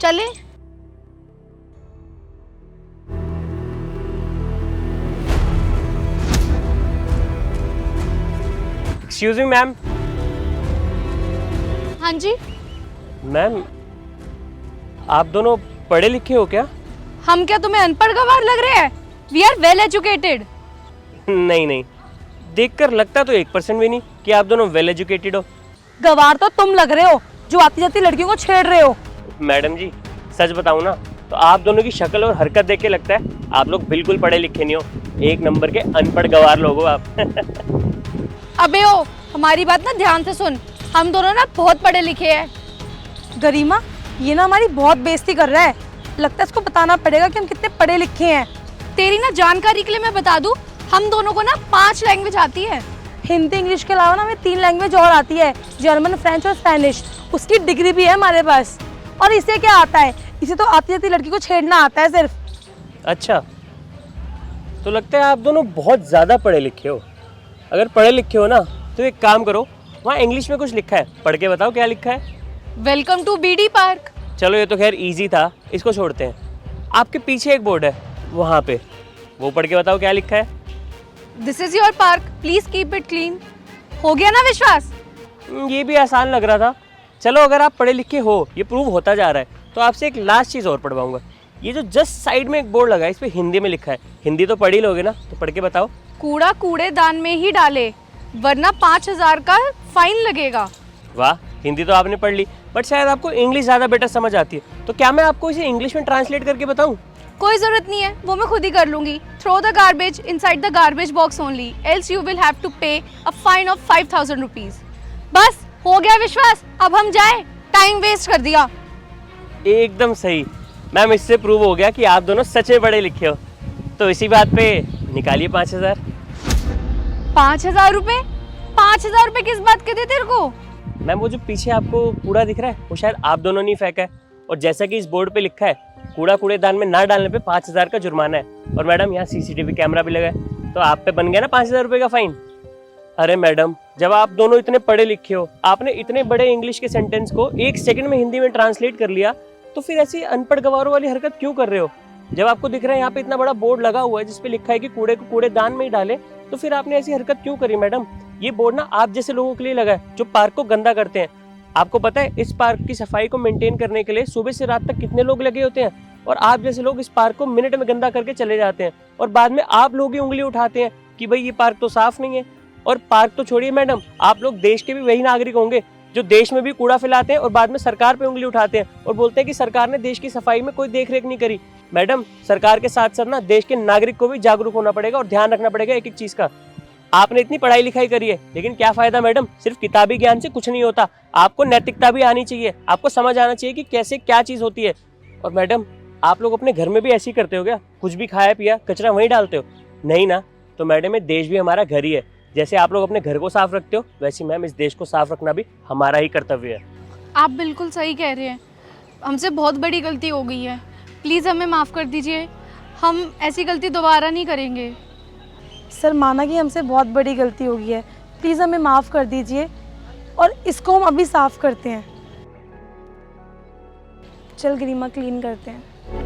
चले। Excuse me ma'am. हाँ जी। Ma'am आप दोनों पढ़े लिखे हो क्या? हम क्या तुम्हें अनपढ़ गवार लग रहे हैं? We are well educated. नहीं नहीं, देखकर लगता तो 1% भी नहीं कि आप दोनों वेल एजुकेटेड हो। गवार तो तुम लग रहे हो जो आती जाती लड़कियों को छेड़ रहे हो। मैडम जी सच बताऊं ना तो आप दोनों की शक्ल और हरकत देख के लगता है आप लोग बिल्कुल पढ़े लिखे नहीं हो, एक नंबर के अनपढ़ गवार लोग हो आप। अबे ओ, हमारी बात ना ध्यान से सुन, हम दोनों ना बहुत पढ़े लिखे हैं। गरिमा ये ना हमारी बहुत बेइज्जती कर रहा है, लगता है इसको बताना पड़ेगा कि हम कितने पढ़े लिखे हैं। तेरी ना जानकारी के लिए मैं बता दूं, हम दोनों को ना 5 लैंग्वेज आती है। हिंदी इंग्लिश के अलावा ना हमें 3 लैंग्वेज और आती है, जर्मन फ्रेंच और स्पेनिश। उसकी डिग्री भी है हमारे पास। और इसे क्या आता है? इसे तो आती जाती लड़की को छेड़ना आता है सिर्फ। अच्छा तो लगता है आप दोनों बहुत ज़्यादा पढ़े लिखे हो। अगर पढ़े लिखे हो ना तो एक काम करो, वहाँ इंग्लिश में कुछ लिखा है, पढ़ के बताओ क्या लिखा है। Welcome to BD park. चलो ये तो खैर इजी था, इसको छोड़ते हैं। आपके पीछे एक बोर्ड है वहाँ पे, वो पढ़ के बताओ क्या लिखा है। This is your park, please keep it clean. हो गया ना विश्वास? ये भी आसान लग रहा था। चलो अगर आप पढ़े लिखे हो, ये प्रूव होता जा रहा है, तो आपसे एक लास्ट चीज़ और पढ़वाऊंगा। ये जो जस्ट साइड में एक बोर्ड लगा है, इस पे हिंदी में लिखा है। हिंदी तो पढ़ ही लोगे ना, तो पढ़ के बताओ। कूड़ा कूड़ेदान में ही डाले, वरना 5000 का फाइन लगेगा। वाह, हिंदी तो आपने पढ़ ली, बट शायद आपको इंग्लिश ज़्यादा बेटर समझ आती है, तो क्या मैं आपको इसे इंग्लिश में ट्रांसलेट करके बताऊँ? कोई जरूरत नहीं है, वो मैं खुद ही कर लूंगी। Throw the garbage inside the garbage box only, else you will have to pay a fine of 5000 rupees. बस हो गया विश्वास, अब हम जाए, टाइम वेस्ट कर दिया। एकदम सही मैम, इससे प्रूव हो गया कि आप दोनों सच में पढ़े लिखे हो। तो इसी बात पे निकालिए 5000। 5000 रुपए? 5000 रुपए किस बात के थे तेरे को? मैम वो जो पीछे आपको कूड़ा दिख रहा है वो शायद आप दोनों ने फेंका है, और जैसा कि इस बोर्ड पे लिखा है, कूड़ा कूड़ेदान में ना डालने पे 5000 का जुर्माना है। और मैडम यहाँ सीसीटीवी कैमरा भी लगा है, तो आप पे बन गया ना 5000 रुपये का फाइन। अरे मैडम, जब आप दोनों इतने पढ़े लिखे हो, आपने इतने बड़े इंग्लिश के सेंटेंस को 1 सेकंड में हिंदी में ट्रांसलेट कर लिया, तो फिर ऐसी अनपढ़ गवारों वाली हरकत क्यों कर रहे हो? जब आपको दिख रहा है यहाँ पे इतना बड़ा बोर्ड लगा हुआ है जिसपे लिखा है कि कूड़े को कूड़ेदान में ही डाले, तो फिर आपने ऐसी हरकत क्यों करी मैडम? ये बोर्ड ना आप जैसे लोगों के लिए लगा है जो पार्क को गंदा करते हैं। आपको पता है इस पार्क की सफाई को मेंटेन करने के लिए सुबह से रात तक कितने लोग लगे होते हैं, और आप जैसे लोग इस पार्क को मिनट में गंदा करके चले जाते हैं, और बाद में आप लोग ही उंगली उठाते हैं कि भाई ये पार्क तो साफ नहीं है। और पार्क तो छोड़िए मैडम, आप लोग देश के भी वही नागरिक होंगे जो देश में भी कूड़ा फैलाते हैं और बाद में सरकार पे उंगली उठाते हैं और बोलते हैं कि सरकार ने देश की सफाई में कोई देखरेख नहीं करी। मैडम, सरकार के साथ साथ ना देश के नागरिक को भी जागरूक होना पड़ेगा और ध्यान रखना पड़ेगा एक एक चीज का। आपने इतनी पढ़ाई लिखाई करी है, लेकिन क्या फायदा मैडम? सिर्फ किताबी ज्ञान से कुछ नहीं होता, आपको नैतिकता भी आनी चाहिए, आपको समझ आना चाहिए कि कैसे क्या चीज होती है। और मैडम, आप लोग अपने घर में भी ऐसे ही करते हो क्या? कुछ भी खाया पिया कचरा वहीं डालते हो? नहीं ना, तो मैडम ये देश भी हमारा घर ही है। जैसे आप लोग अपने घर को साफ रखते हो, वैसे मैम इस देश को साफ रखना भी हमारा ही कर्तव्य है। आप बिल्कुल सही कह रहे हैं, हमसे बहुत बड़ी गलती हो गई है, प्लीज़ हमें माफ़ कर दीजिए, हम ऐसी गलती दोबारा नहीं करेंगे। सर माना कि हमसे बहुत बड़ी गलती हो गई है, प्लीज़ हमें माफ़ कर दीजिए, और इसको हम अभी साफ़ करते हैं। चल गरिमा, क्लीन करते हैं।